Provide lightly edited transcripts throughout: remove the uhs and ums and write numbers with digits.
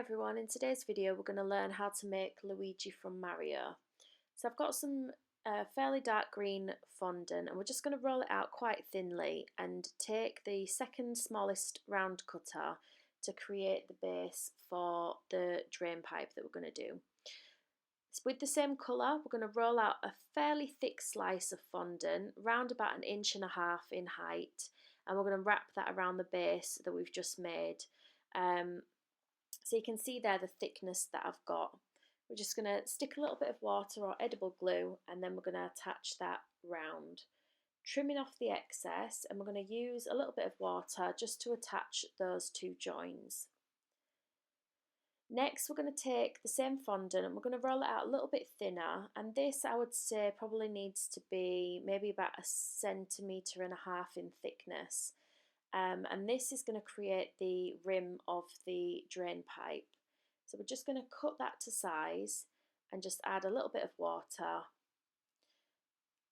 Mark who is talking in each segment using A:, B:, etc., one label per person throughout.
A: everyone, in today's video we're going to learn how to make Luigi from Mario. So I've got some fairly dark green fondant and we're just going to roll it out quite thinly and take the second smallest round cutter to create the base for the drain pipe that we're going to do. So with the same colour we're going to roll out a fairly thick slice of fondant, round about 1.5 inches in height, and we're going to wrap that around the base that we've just made. So you can see there the thickness that I've got. We're just going to stick a little bit of water or edible glue and then we're going to attach that round, trimming off the excess, and we're going to use a little bit of water just to attach those two joins. Next we're going to take the same fondant and we're going to roll it out a little bit thinner, and this I would say probably needs to be maybe about 1.5 centimetres in thickness. And this is going to create the rim of the drain pipe. So we're just going to cut that to size and just add a little bit of water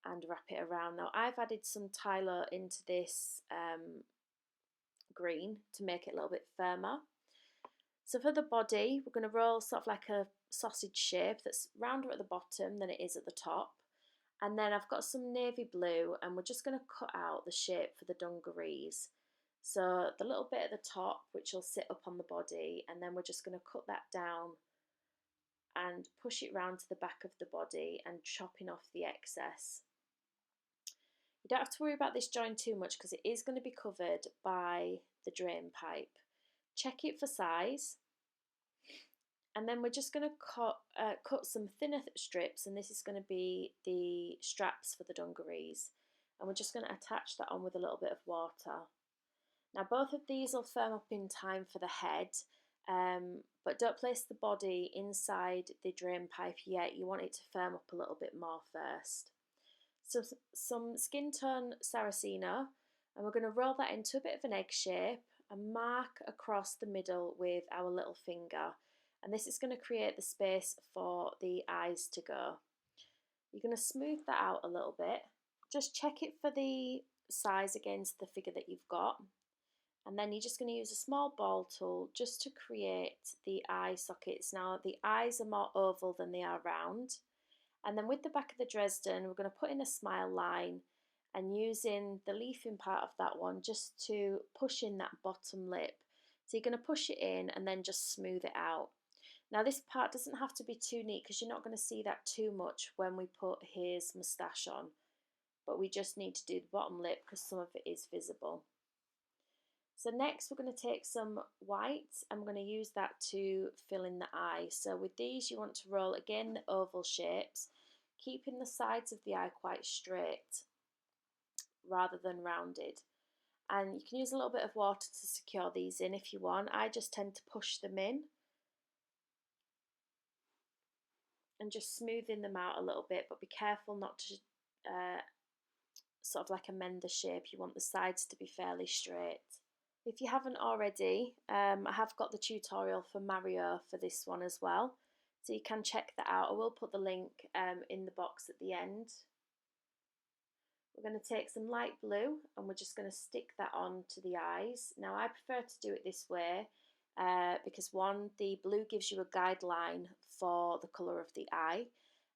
A: and wrap it around. Now I've added some Tyler into this green to make it a little bit firmer. So for the body we're going to roll sort of like a sausage shape that's rounder at the bottom than it is at the top. And then I've got some navy blue and we're just going to cut out the shape for the dungarees. So the little bit at the top which will sit up on the body, and then we're just going to cut that down and push it round to the back of the body and chopping off the excess. You don't have to worry about this join too much because it is going to be covered by the drain pipe. Check it for size, and then we're just going to cut some thinner strips, and this is going to be the straps for the dungarees, and we're just going to attach that on with a little bit of water. Now both of these will firm up in time for the head, but don't place the body inside the drain pipe yet. You want it to firm up a little bit more first. So some skin tone Saraceno, and we're going to roll that into a bit of an egg shape and mark across the middle with our little finger, and this is going to create the space for the eyes to go. You're going to smooth that out a little bit. Just check it for the size against the figure that you've got. And then you're just going to use a small ball tool just to create the eye sockets. Now the eyes are more oval than they are round. And then with the back of the Dresden we're going to put in a smile line and using the leafing part of that one just to push in that bottom lip. So you're going to push it in and then just smooth it out. Now this part doesn't have to be too neat because you're not going to see that too much when we put his moustache on. But we just need to do the bottom lip because some of it is visible. So next we're going to take some white and we're going to use that to fill in the eye. So with these you want to roll again the oval shapes, keeping the sides of the eye quite straight rather than rounded. And you can use a little bit of water to secure these in if you want. I just tend to push them in and just smoothing them out a little bit, but be careful not to sort of like amend the shape. You want the sides to be fairly straight. If you haven't already, I have got the tutorial for Mario for this one as well, so you can check that out. I will put the link in the box at the end. We're going to take some light blue and we're just going to stick that on to the eyes. Now I prefer to do it this way because one, the blue gives you a guideline for the colour of the eye,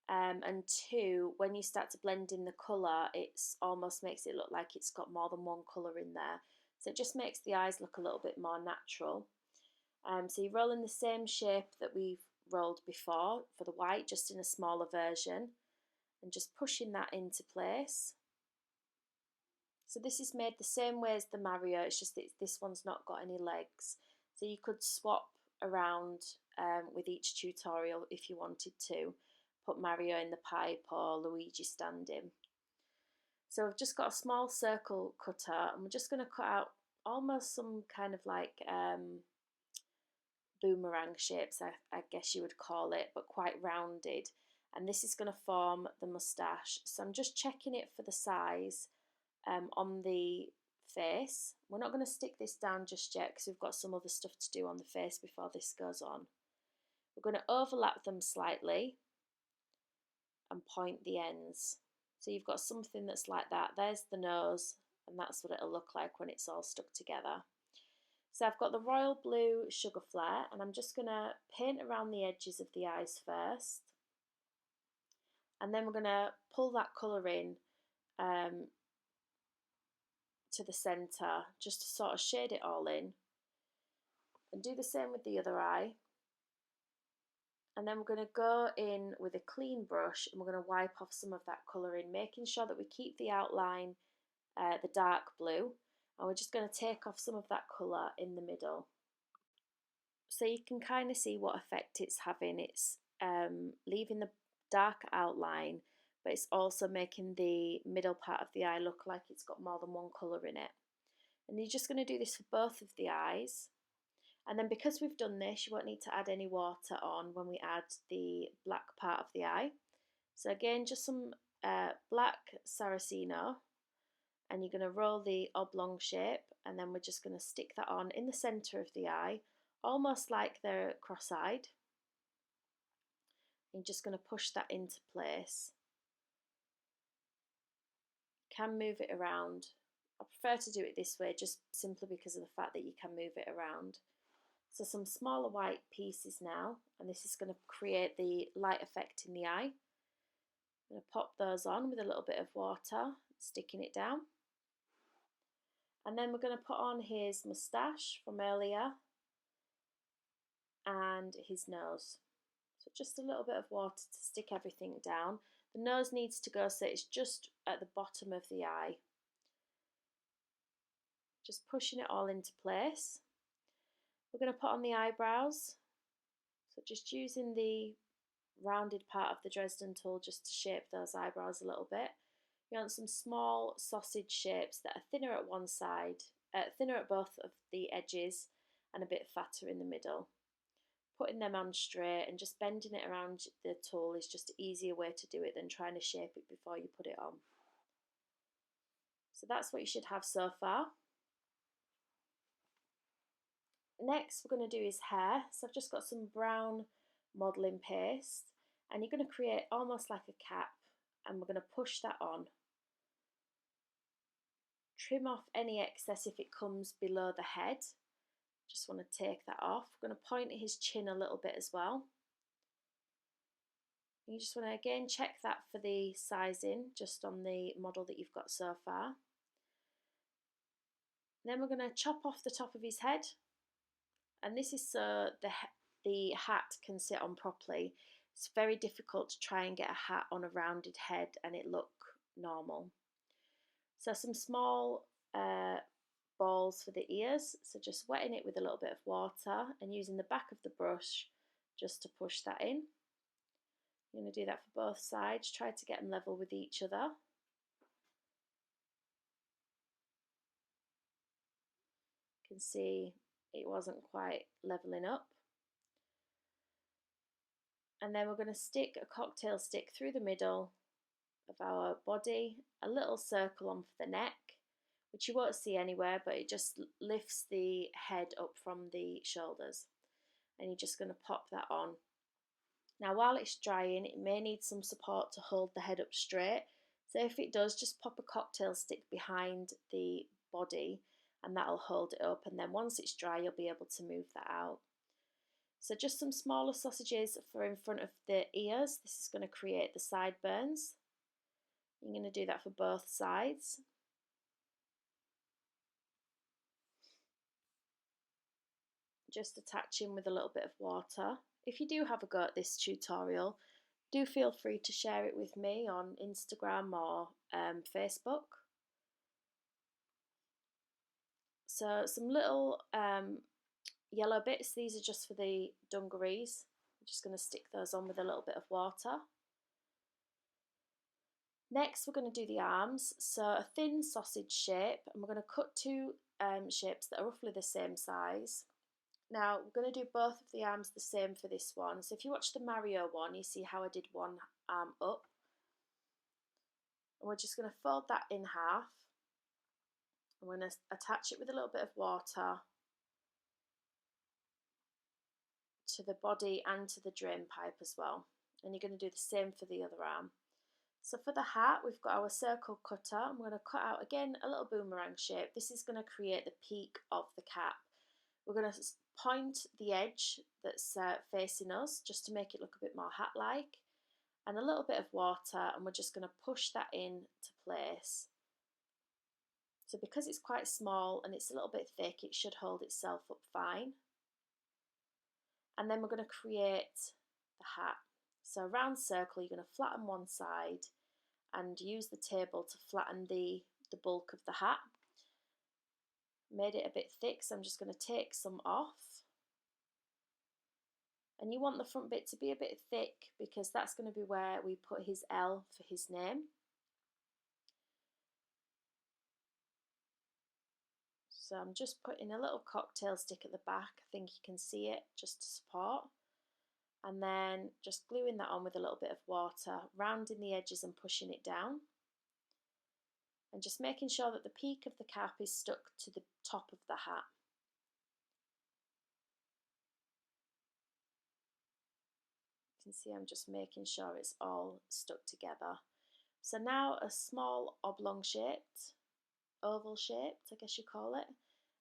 A: and two, when you start to blend in the colour it almost makes it look like it's got more than one colour in there. So it just makes the eyes look a little bit more natural. So you roll in the same shape that we've rolled before for the white, just in a smaller version, and just pushing that into place. So this is made the same way as the Mario, it's just that this one's not got any legs. So you could swap around with each tutorial if you wanted to. Put Mario in the pipe or Luigi standing. So I've just got a small circle cutter and we're just going to cut out almost some kind of like boomerang shapes, I guess you would call it, but quite rounded. And this is going to form the moustache. So I'm just checking it for the size on the face. We're not going to stick this down just yet because we've got some other stuff to do on the face before this goes on. We're going to overlap them slightly and point the ends. So you've got something that's like that. There's the nose, and that's what it'll look like when it's all stuck together. So I've got the royal blue sugar flare, and I'm just going to paint around the edges of the eyes first. And then we're going to pull that colour in to the centre, just to sort of shade it all in. And do the same with the other eye. And then we're going to go in with a clean brush and we're going to wipe off some of that colour in, making sure that we keep the outline the dark blue, and we're just going to take off some of that colour in the middle. So you can kind of see what effect it's having. It's leaving the dark outline, but it's also making the middle part of the eye look like it's got more than one colour in it. And you're just going to do this for both of the eyes. And then because we've done this, you won't need to add any water on when we add the black part of the eye. So again, just some black Saraceno, and you're going to roll the oblong shape, and then we're just going to stick that on in the centre of the eye, almost like they're cross-eyed. You're just going to push that into place. You can move it around. I prefer to do it this way just simply because of the fact that you can move it around. So some smaller white pieces now, and this is going to create the light effect in the eye. I'm going to pop those on with a little bit of water, sticking it down. And then we're going to put on his moustache from earlier and his nose. So just a little bit of water to stick everything down. The nose needs to go so it's just at the bottom of the eye. Just pushing it all into place. We're going to put on the eyebrows. So just using the rounded part of the Dresden tool just to shape those eyebrows a little bit. You want some small sausage shapes that are thinner at one side, thinner at both of the edges, and a bit fatter in the middle. Putting them on straight and just bending it around the tool is just an easier way to do it than trying to shape it before you put it on. So that's what you should have so far. Next we're going to do his hair. So I've just got some brown modelling paste, and you're going to create almost like a cap, and we're going to push that on. Trim off any excess if it comes below the head. Just want to take that off. We're going to point at his chin a little bit as well. You just want to again check that for the sizing just on the model that you've got so far. Then we're going to chop off the top of his head, and this is so the hat can sit on properly. It's very difficult to try and get a hat on a rounded head and it look normal. So some small balls for the ears, so just wetting it with a little bit of water and using the back of the brush just to push that in. You're going to do that for both sides, try to get them level with each other. You can see it wasn't quite leveling up. And then we're going to stick a cocktail stick through the middle of our body, a little circle on for the neck, which you won't see anywhere, but it just lifts the head up from the shoulders. And you're just going to pop that on. Now while it's drying, it may need some support to hold the head up straight. So if it does, just pop a cocktail stick behind the body and that'll hold it up, and then once it's dry you'll be able to move that out. So just some smaller sausages for in front of the ears. This is going to create the sideburns. You're going to do that for both sides. Just attaching with a little bit of water. If you do have a go at this tutorial, do feel free to share it with me on Instagram or Facebook. So some little yellow bits, these are just for the dungarees. I'm just going to stick those on with a little bit of water. Next we're going to do the arms, so a thin sausage shape, and we're going to cut two shapes that are roughly the same size. Now we're going to do both of the arms the same for this one, so if you watch the Mario one you see how I did one arm up. And we're just going to fold that in half. I'm going to attach it with a little bit of water to the body and to the drain pipe as well. And you're going to do the same for the other arm. So for the hat, we've got our circle cutter. I'm going to cut out again a little boomerang shape. This is going to create the peak of the cap. We're going to point the edge that's facing us just to make it look a bit more hat-like, and a little bit of water, and we're just going to push that in to place. So because it's quite small and it's a little bit thick, it should hold itself up fine. And then we're going to create the hat. So a round circle, you're going to flatten one side and use the table to flatten the bulk of the hat. Made it a bit thick, so I'm just going to take some off. And you want the front bit to be a bit thick because that's going to be where we put his L for his name. So I'm just putting a little cocktail stick at the back. I think you can see it just to support. And then just gluing that on with a little bit of water, rounding the edges and pushing it down. And just making sure that the peak of the cap is stuck to the top of the hat. You can see I'm just making sure it's all stuck together. So now a small oblong shaped, oval shaped, I guess you call it.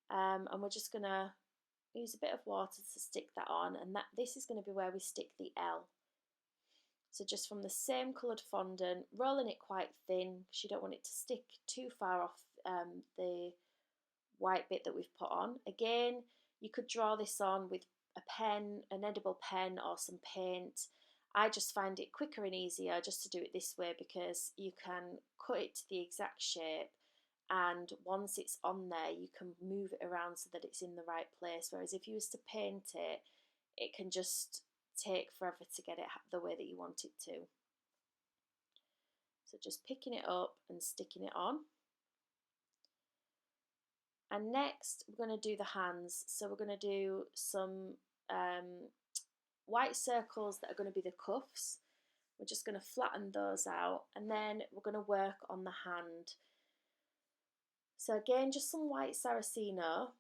A: And we're just going to use a bit of water to stick that on, and this is going to be where we stick the L. So just from the same coloured fondant, rolling it quite thin because you don't want it to stick too far off the white bit that we've put on. Again, you could draw this on with a pen, an edible pen or some paint. I just find it quicker and easier just to do it this way because you can cut it to the exact shape, and once it's on there you can move it around so that it's in the right place, whereas if you was to paint it, it can just take forever to get it the way that you want it to. So just picking it up and sticking it on. And next we're going to do the hands. So we're going to do some white circles that are going to be the cuffs. We're just going to flatten those out, and then we're going to work on the hand. So again, just some white Saraceno,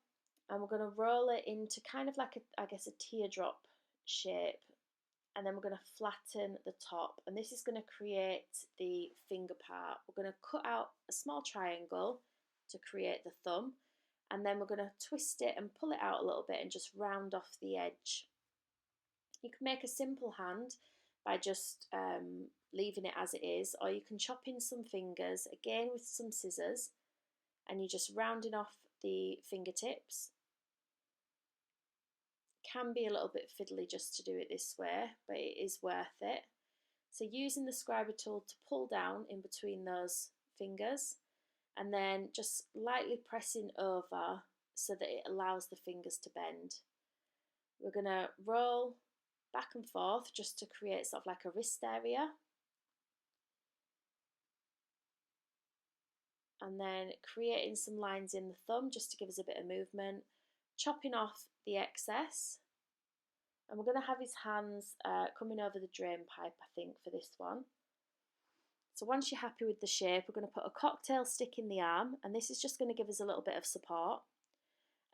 A: and we're going to roll it into kind of like a teardrop shape, and then we're going to flatten the top, and this is going to create the finger part. We're going to cut out a small triangle to create the thumb, and then we're going to twist it and pull it out a little bit and just round off the edge. You can make a simple hand by just leaving it as it is, or you can chop in some fingers, again with some scissors, and you're just rounding off the fingertips. Can be a little bit fiddly just to do it this way, but it is worth it. So using the scriber tool to pull down in between those fingers, and then just lightly pressing over so that it allows the fingers to bend. We're going to roll back and forth just to create sort of like a wrist area. And then creating some lines in the thumb just to give us a bit of movement, chopping off the excess, and we're going to have his hands coming over the drain pipe, I think, for this one. So once you're happy with the shape, we're going to put a cocktail stick in the arm, and this is just going to give us a little bit of support,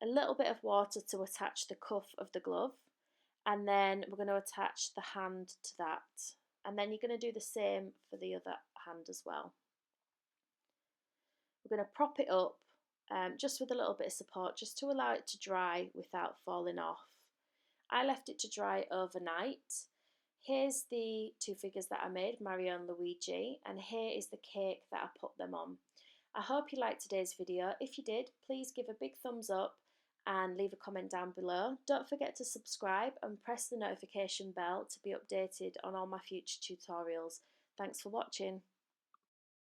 A: a little bit of water to attach the cuff of the glove, and then we're going to attach the hand to that, and then you're going to do the same for the other hand as well. We're going to prop it up just with a little bit of support, just to allow it to dry without falling off. I left it to dry overnight. Here's the two figures that I made, Mario and Luigi, and here is the cake that I put them on. I hope you liked today's video. If you did, please give a big thumbs up and leave a comment down below. Don't forget to subscribe and press the notification bell to be updated on all my future tutorials. Thanks for watching.